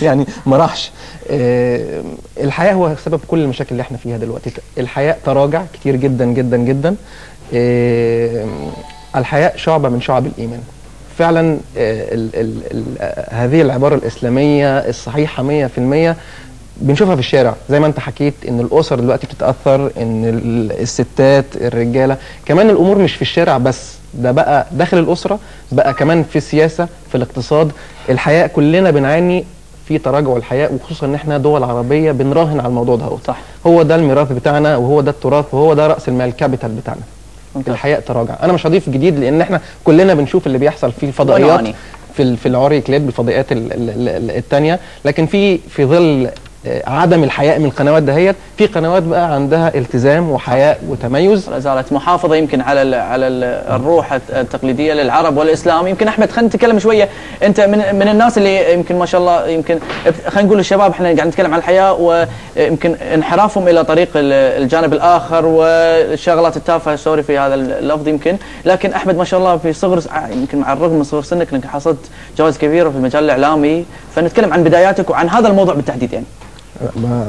يعني ما راحش. الحياء هو سبب كل المشاكل اللي احنا فيها دلوقتي. الحياء تراجع كتير جدا جدا جدا. الحياء شعبة من شعب الإيمان فعلا. هذه العبارة الإسلامية الصحيحة 100% بنشوفها في الشارع، زي ما انت حكيت ان الاسر دلوقتي بتتاثر، ان الستات الرجاله كمان. الامور مش في الشارع بس، ده بقى داخل الاسره، بقى كمان في السياسه، في الاقتصاد. الحياء كلنا بنعاني في تراجع الحياء، وخصوصا ان احنا دول عربيه بنراهن على الموضوع ده. صح، هو ده الميراث بتاعنا، وهو ده التراث، وهو ده راس المال الكابيتال بتاعنا. الحياء تراجع. انا مش هضيف جديد لان احنا كلنا بنشوف اللي بيحصل في الفضائيات، في العري كليب، الفضائيات الثانيه. لكن في ظل عدم الحياء من القنوات دهيت، في قنوات بقى عندها التزام وحياء وتميز، لا زالت محافظه يمكن على الروح التقليديه للعرب والاسلام. يمكن احمد خلينا نتكلم شويه، انت من الناس اللي يمكن ما شاء الله، يمكن خلينا نقول للشباب احنا قاعد نتكلم عن الحياء ويمكن انحرافهم الى طريق الجانب الاخر والشغلات التافهه، سوري في هذا اللفظ يمكن. لكن احمد ما شاء الله في صغر، يمكن مع الرغم من صغر سنك انك حصلت جوائز كبيره في المجال الاعلامي، فنتكلم عن بداياتك وعن هذا الموضوع بالتحديد.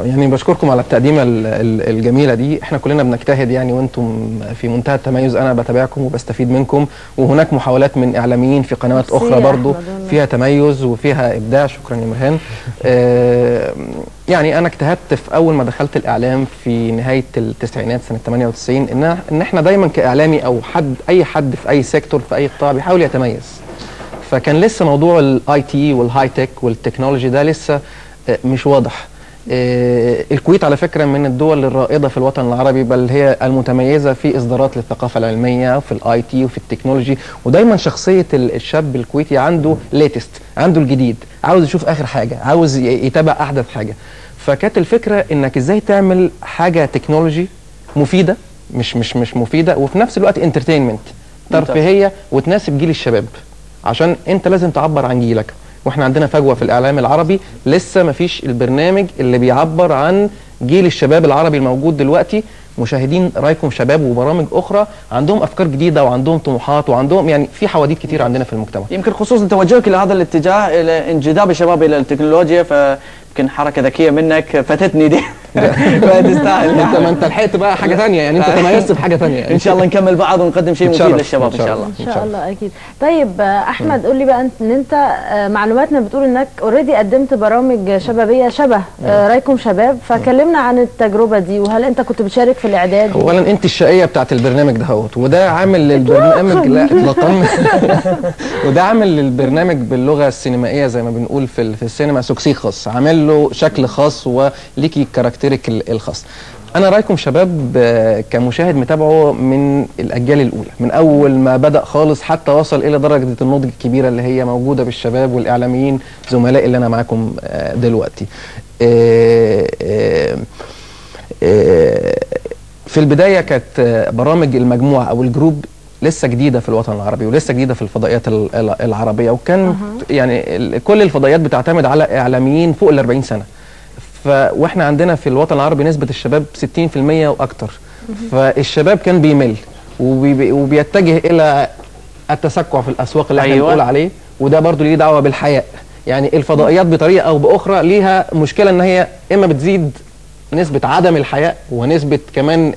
يعني بشكركم على التقديمه الجميله دي. احنا كلنا بنجتهد يعني، وانتم في منتهى التميز. انا بتابعكم وبستفيد منكم، وهناك محاولات من اعلاميين في قنوات اخرى برضو فيها تميز وفيها ابداع. شكرا يا مرهان. يعني انا اجتهدت في اول ما دخلت الاعلام في نهايه التسعينات سنه 98 ان احنا دايما كاعلامي او اي حد في اي سيكتور في اي قطاع بيحاول يتميز. فكان لسه موضوع الاي تي والهاي تك والتكنولوجي ده لسه مش واضح. الكويت على فكرة من الدول الرائدة في الوطن العربي، بل هي المتميزة في إصدارات للثقافة العلمية وفي الاي تي وفي التكنولوجي. ودايما شخصية الشاب الكويتي عنده ليتست، عنده الجديد، عاوز يشوف آخر حاجة، عاوز يتابع أحدث حاجة. فكانت الفكرة إنك إزاي تعمل حاجة تكنولوجي مفيدة، مش مفيدة، وفي نفس الوقت انترتينمنت، ترفيهية، وتناسب جيل الشباب، عشان أنت لازم تعبر عن جيلك. واحنا عندنا فجوه في الاعلام العربي، لسه ما فيش البرنامج اللي بيعبر عن جيل الشباب العربي الموجود دلوقتي. مشاهدين رايكم شباب وبرامج اخرى عندهم افكار جديده وعندهم طموحات وعندهم يعني في حواديت كتير عندنا في المجتمع. يمكن خصوصا توجهك الى هذا الاتجاه، الى انجذاب الشباب الى التكنولوجيا، فيمكن حركه ذكيه منك فتتني دي. فتستاهل. ما انت لحقت بقى حاجه ثانيه، يعني انت تميزت في حاجه ثانيه. ان شاء الله نكمل بعض ونقدم شيء مفيد للشباب ان شاء الله. ان شاء الله اكيد. طيب احمد قول لي بقى ان انت معلوماتنا بتقول انك اوريدي قدمت برامج شبابيه شبه رايكم شباب، فكلمنا عن التجربه دي، وهل انت كنت بتشارك في الاعداد؟ اولا انت الشقيه بتاعت البرنامج دهوت، وده عامل للبرنامج لا اطلاقا. وده عامل للبرنامج باللغه السينمائيه زي ما بنقول في السينما سوكسي خاص، عامل له شكل خاص وليكي كاركتيرك الخاص. انا رايكم شباب كمشاهد متابعه من الاجيال الاولى، من اول ما بدا خالص حتى وصل الى درجه النضج الكبيره اللي هي موجوده بالشباب والاعلاميين زملائي اللي انا معاكم دلوقتي. في البدايه كانت برامج المجموعه او الجروب لسه جديده في الوطن العربي، ولسه جديده في الفضائيات العربيه، وكان يعني كل الفضائيات بتعتمد على اعلاميين فوق ال 40 سنه. واحنا عندنا في الوطن العربي نسبه الشباب 60% واكثر. فالشباب كان بيمل وبيتجه الى التسكع في الاسواق اللي احنا بنقول عليه، وده برضو ليه دعوه بالحياء. يعني الفضائيات بطريقه او باخرى ليها مشكله ان هي اما بتزيد نسبة عدم الحياء، ونسبة كمان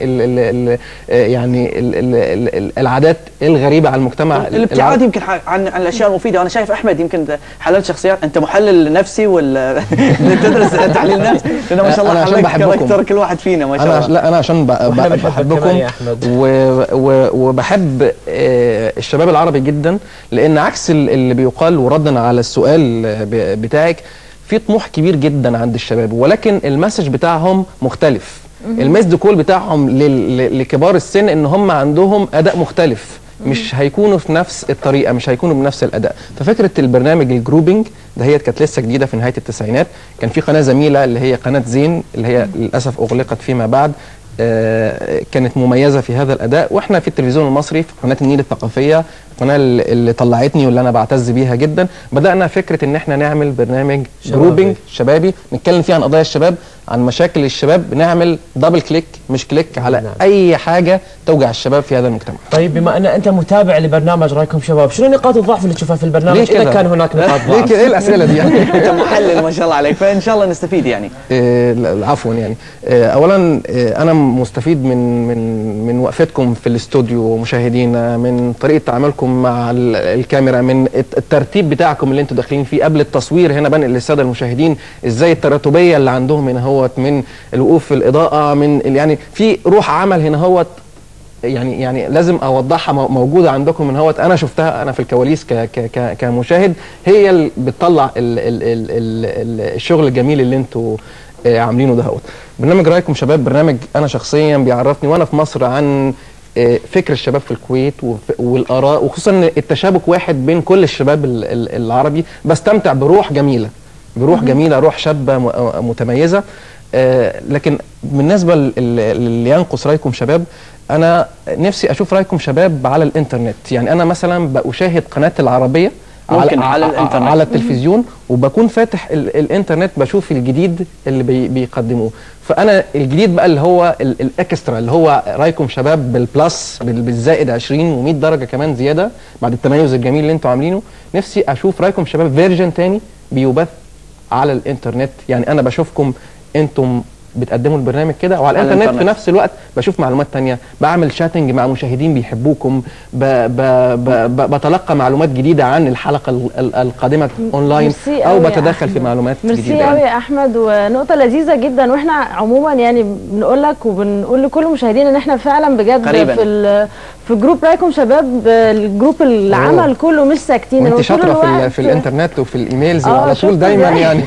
العادات الغريبة على المجتمع، الابتعاد يمكن عن الاشياء المفيدة. وانا شايف احمد يمكن حللت شخصيات، انت محلل نفسي ولا تدرس تحليل نفس؟ لان ما شاء الله حللت كاركتر كل واحد فينا ما شاء الله. لا انا عشان بحبكم وبحب الشباب العربي جدا، لان عكس اللي بيقال وردا على السؤال بتاعك، في طموح كبير جدا عند الشباب، ولكن المسج بتاعهم مختلف. المسج كول بتاعهم لكبار السن ان هم عندهم اداء مختلف، مش هيكونوا في نفس الطريقه، مش هيكونوا بنفس الاداء. ففكره البرنامج الجروبنج ده هي كانت لسه جديده في نهايه التسعينات. كان في قناه زميله اللي هي قناه زين، اللي هي للاسف اغلقت فيما بعد، كانت مميزه في هذا الاداء. واحنا في التلفزيون المصري في قناه النيل الثقافيه القناه اللي طلعتني واللي انا بعتز بيها جدا. بدانا فكره ان احنا نعمل برنامج جروبنج شبابي نتكلم فيه عن قضايا الشباب، عن مشاكل الشباب، نعمل دبل كليك مش كليك على اي حاجه توجع الشباب في هذا المجتمع. طيب بما ان انت متابع لبرنامج رايكم شباب، شنو نقاط الضعف اللي تشوفها في البرنامج اذا كان هناك نقاط ضعف؟ ليه كده؟ ايه الاسئله دي يعني؟ انت محلل ما شاء الله عليك، فان شاء الله نستفيد يعني. عفوا يعني. اولا انا مستفيد من وقفتكم في الاستوديو مشاهدينا، من طريقه تعاملكم مع الكاميرا، من الترتيب بتاعكم اللي انتوا داخلين فيه قبل التصوير. هنا بنقل للساده المشاهدين ازاي التراتبيه اللي عندهم هنا هوت، من الوقوف في الاضاءه، من يعني في روح عمل هنا هوت يعني لازم اوضحها، موجوده عندكم من هوت. انا شفتها انا في الكواليس كمشاهد، هي اللي بتطلع الشغل الجميل اللي انتوا عاملينه ده هوت. برنامج رايكم شباب برنامج انا شخصيا بيعرفني وانا في مصر عن فكر الشباب في الكويت والاراء، وخصوصا ان التشابك واحد بين كل الشباب العربي. بستمتع بروح جميله، روح شابه متميزه. لكن بالنسبه اللي ينقص رايكم شباب، انا نفسي اشوف رايكم شباب على الانترنت. يعني انا مثلا بشاهد قناه العربيه على الانترنت، على التلفزيون، وبكون فاتح الانترنت بشوف الجديد اللي بيقدموه. فانا الجديد بقى اللي هو الاكسترا، اللي هو رايكم شباب بالبلس بالزائد 20 و100 درجه كمان زياده بعد التميز الجميل اللي انتوا عاملينه. نفسي اشوف رايكم شباب فيرجن تاني بيبث على الانترنت. يعني انا بشوفكم انتم بتقدموا البرنامج كده، وعلى الانترنت في نفس الوقت بشوف معلومات تانية، بعمل شاتنج مع مشاهدين بيحبوكم، بتلقى معلومات جديدة عن الحلقة القادمة اونلاين، او بتدخل في معلومات جديدة. ميرسي قوي يا احمد، ونقطة لذيذة جدا. واحنا عموما يعني بنقول لك وبنقول لكل المشاهدين ان احنا فعلا بجد قريباً في جروب رايكم شباب، الجروب العمل كله مش ساكتين. وانت شاطرة في الانترنت وفي الايميلز وعلى طول دايما يعني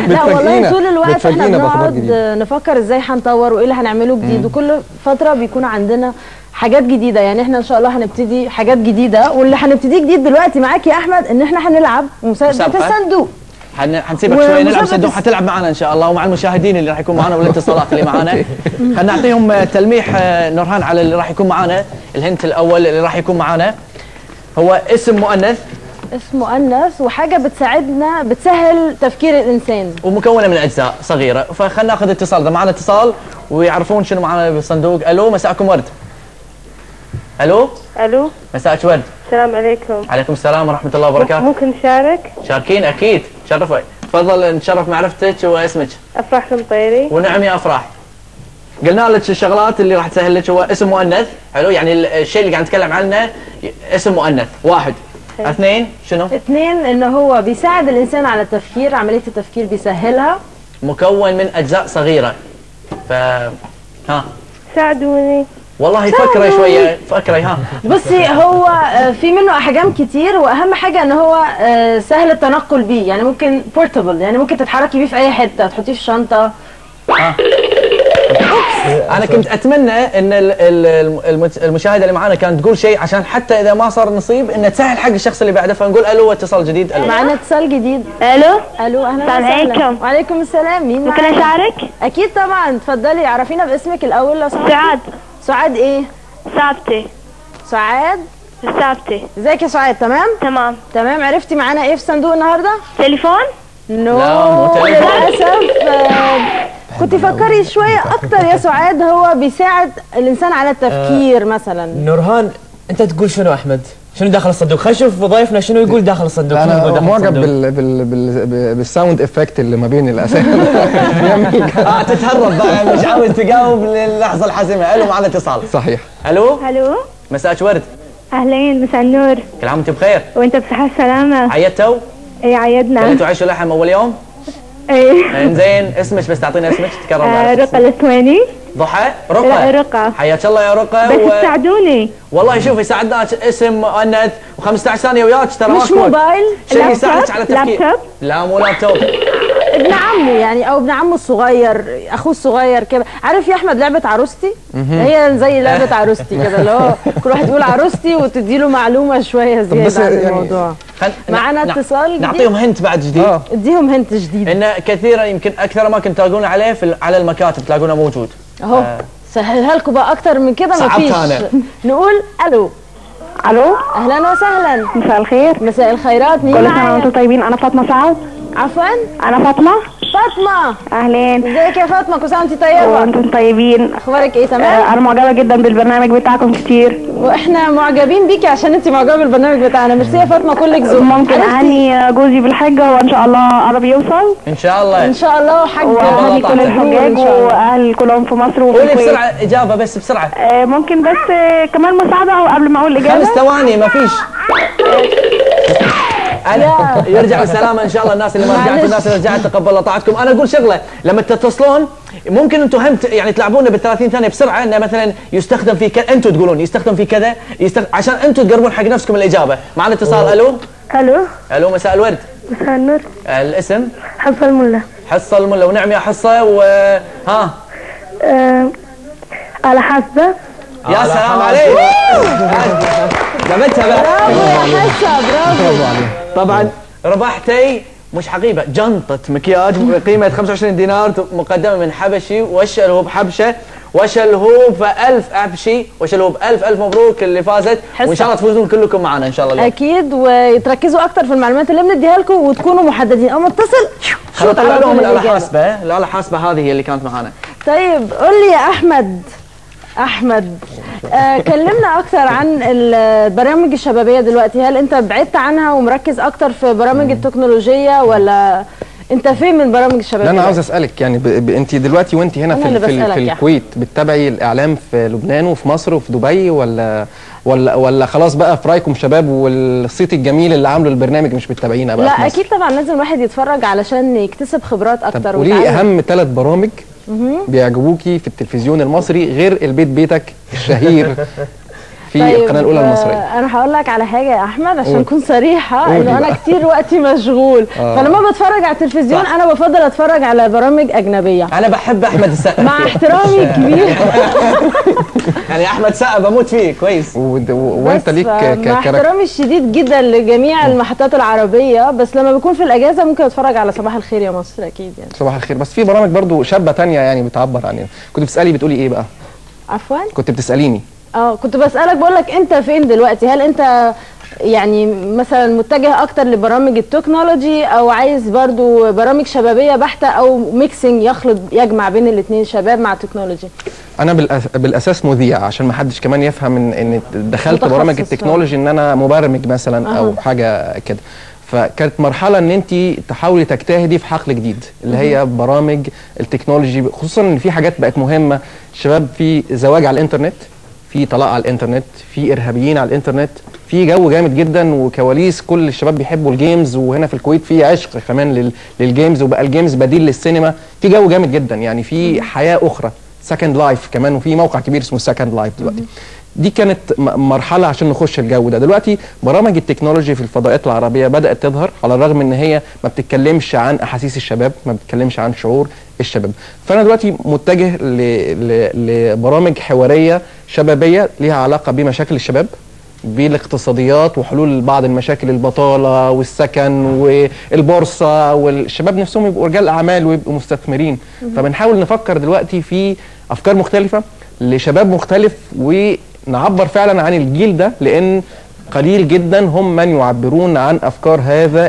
لا والله طول الوقت احنا بنقعد نفكر ازاي هنطور وايه اللي هنعمله جديد، وكل فتره بيكون عندنا حاجات جديده. يعني احنا ان شاء الله هنبتدي حاجات جديده، واللي هنبتديه جديد دلوقتي معاك يا احمد ان احنا هنلعب مسابقه الصندوق. هنسيبك شوي نلعب صندوق، هتلعب معنا ان شاء الله ومع المشاهدين اللي راح يكون معنا والاتصالات اللي معنا. خلينا نعطيهم تلميح نورهان على اللي راح يكون معنا. الهنت الاول اللي راح يكون معنا هو اسم مؤنث، اسم مؤنث وحاجه بتساعدنا بتسهل تفكير الانسان، ومكونه من اجزاء صغيره. فخلنا ناخذ اتصال، اذا معنا اتصال ويعرفون شنو معنا بالصندوق. الو، مساءكم ورد. الو مساءك ورد. السلام عليكم. عليكم السلام ورحمه الله وبركاته. ممكن نشارك؟ شاركين اكيد، شرفي. تفضل نتشرف معرفتك واسمك. افراح المطيري. ونعم يا افراح. قلنا لك الشغلات اللي راح تسهل لك هو اسم مؤنث، حلو، يعني الشيء اللي قاعد نتكلم عنه اسم مؤنث. واحد. اثنين شنو؟ اثنين انه هو بيساعد الانسان على التفكير، عمليه التفكير بيسهلها. مكون من اجزاء صغيره. ها ساعدوني. والله فكري شويه، فكري. ها بصي، هو في منه احجام كتير، واهم حاجه ان هو سهل التنقل بيه. يعني ممكن بورتبل، يعني ممكن تتحركي بيه في اي حته، تحطيه في الشنطه. انا كنت اتمنى ان المشاهده اللي معانا كانت تقول شيء عشان حتى اذا ما صار نصيب ان تسهل حق الشخص اللي بعده. فنقول الو، اتصال جديد. الو، معنا اتصال جديد. الو اهلا السلام عليكم. وعليكم السلام. مين ممكن اشارك؟ اكيد طبعا، اتفضلي. عرفينا باسمك الاول لو سمحتي. سعاد ايه؟ سعاد ثابتة. ازيك يا سعاد؟ تمام. عرفتي معانا ايه في صندوق النهارده؟ تليفون؟ نو للاسف. كنت فكري شويه اكتر يا سعاد. هو بيساعد الانسان على التفكير. مثلا نورهان، انت تقول شنو احمد؟ شنو داخل الصندوق؟ خلينا نشوف ضيفنا شنو يقول داخل الصندوق. انا معجب بالساوند افكت اللي ما بين الاسئله. تتهرب بقى، مش عاوز تجاوب للحظه الحاسمه. الو، معنا اتصال. صحيح. الو مساءك ورد. اهلين، مساء النور. كل عام وانت بخير. وانت بصحه وسلامه. عيدتوا؟ اي عيدنا. كنتوا عايشوا لحم اول يوم؟ ايه. انزين، اسمك بس تعطينا اسمك تكرر. رقة الاسواني. ضحى؟ رقة. حياك الله يا رقة. بس تساعدوني. والله شوفي، ساعدناك اسم مؤنث و15 ثانية وياك ترى مش موبايل، شيء يساعدك على التفكير. لابتوب؟ لا مو لابتوب. ابن عمه يعني، او ابن عمه الصغير، اخوه الصغير كده. عارف يا احمد لعبه عروستي؟ هي زي لعبه عروستي كده، اللي هو كل واحد يقول عروستي وتدي له معلومه شويه زياده عن الموضوع. معانا اتصال جديد. نعطيهم هنت بعد جديد. اديهم هنت جديد. ان كثيرا يمكن اكثر ما كنت تلاقونه عليه على المكاتب تلاقونه موجود. اهو سهلها لكم بقى اكتر من كده. مفيش. أنا. نقول الو. الو، اهلا وسهلا. مساء الخير. مساء الخيرات. مين كل سنه معايا؟ وانتم طيبين. انا فاطمه سعد. عفوا، انا فاطمه. فاطمه. اهلين. ازيك يا فاطمه؟ كل سنه وانت طيبه. وانتم طيبين. اخبارك ايه؟ تمام. انا معجبه جدا بالبرنامج بتاعكم كتير. واحنا معجبين بيكي عشان انت معجبه بالبرنامج بتاعنا. ميرسي يا فاطمه، كلك ذوق. ممكن اهني جوزي بالحجه، هو ان شاء الله قرب يوصل. ان شاء الله. ان شاء الله. وحاج واهني كل الحجاج واهل كلهم في مصر وفي قولي الكويت. بسرعه اجابه، بس بسرعه. ممكن بس كمان مساعده قبل ما اقول الاجابه. 5 ثواني ما فيش. يرجع بالسلامه ان شاء الله. الناس اللي ما رجعت، الناس اللي رجعت تقبل الله طاعتكم. انا اقول شغله، لما تتصلون ممكن انتم هم يعني تلعبونا بال 30 ثانيه بسرعه، انه مثلا يستخدم في كذا، انتم تقولون يستخدم في كذا، عشان انتم تقربون حق نفسكم الاجابه. معنا اتصال. الو. الو. الو، مساء الورد. مساء النور. الاسم؟ حصه الملا. حصه الملا. ونعم يا حصه. وها على حاسبه. يا سلام عليك. جابتها بقى. برافو يا حسه، برافو. طبعا ربحتي مش حقيبه، جنطه مكياج بقيمه 25 دينار مقدمه من حبشي وشلهوب حبشه وشلهوب ألف حبشي وشلهوب ألف مبروك اللي فازت. وان شاء الله تفوزون كلكم معنا ان شاء الله. اكيد، وتركزوا اكتر في المعلومات اللي بنديها لكم وتكونوا محددين. اول ما اتصل شو طلع لهم الاله حاسبه. الاله حاسبه هذه هي اللي كانت معنا. طيب قول لي يا احمد، كلمنا اكتر عن البرامج الشبابيه دلوقتي. هل انت بعدت عنها ومركز اكتر في برامج التكنولوجيه، ولا انت فين من برامج الشبابيه؟ انا عاوز اسالك يعني انت دلوقتي وانت هنا في الكويت بتتابعي الاعلام في لبنان وفي مصر وفي دبي، ولا خلاص بقى في رايكم شباب والصيت الجميل اللي عامله البرنامج مش بتتابعينها بقى؟ لا اكيد طبعا لازم الواحد يتفرج علشان يكتسب خبرات اكتر. طب قولي لي اهم 3 برامج بيعجبوكي في التلفزيون المصري غير البيت بيتك الشهير في القناه الاولى المصريه. انا هقول لك على حاجه يا احمد عشان اكون صريحه، انه انا كتير وقتي مشغول. فلما بتفرج على التلفزيون انا بفضل اتفرج على برامج اجنبيه. انا بحب احمد السقا مع احترامي الكبير. يعني احمد السقا بموت فيه كويس. وانت ليك مع احترامي الشديد جدا لجميع المحطات العربيه، بس لما بكون في الاجازه ممكن اتفرج على صباح الخير يا مصر. اكيد يعني صباح الخير. بس في برامج برضو شابه ثانيه يعني بتعبر عننا. كنت بتسالي بتقولي ايه بقى؟ عفوا؟ كنت بتساليني. كنت بسألك، بقول لك انت فين دلوقتي؟ هل انت يعني مثلا متجه اكتر لبرامج التكنولوجي، او عايز برضو برامج شبابيه بحته، او ميكسنج يجمع بين الاثنين، شباب مع تكنولوجي؟ انا بالاساس مذيع، عشان ما حدش كمان يفهم ان دخلت برامج التكنولوجي ان انا مبرمج مثلا او حاجه كده. فكانت مرحله ان انت تحاولي تجتهدي في حقل جديد اللي هي برامج التكنولوجي، خصوصا ان في حاجات بقت مهمه. الشباب في زواج على الانترنت، في طلاق على الانترنت، في ارهابيين على الانترنت، في جو جامد جدا وكواليس. كل الشباب بيحبوا الجيمز، وهنا في الكويت في عشق كمان للجيمز، وبقى الجيمز بديل للسينما. في جو جامد جدا يعني، في حياه اخرى، سكند لايف كمان، وفي موقع كبير اسمه سكند لايف دلوقتي. دي كانت مرحله عشان نخش الجو ده. دلوقتي برامج التكنولوجي في الفضاءات العربيه بدات تظهر، على الرغم ان هي ما بتتكلمش عن احاسيس الشباب، ما بتتكلمش عن شعور الشباب. فانا دلوقتي متجه لبرامج حواريه شبابيه ليها علاقه بمشاكل الشباب، بالاقتصاديات وحلول بعض المشاكل، البطاله والسكن والبورصه، والشباب نفسهم يبقوا رجال اعمال ويبقوا مستثمرين. فبنحاول نفكر دلوقتي في افكار مختلفه لشباب مختلف، ونعبر فعلا عن الجيل ده، لان قليل جدا هم من يعبرون عن افكار هذا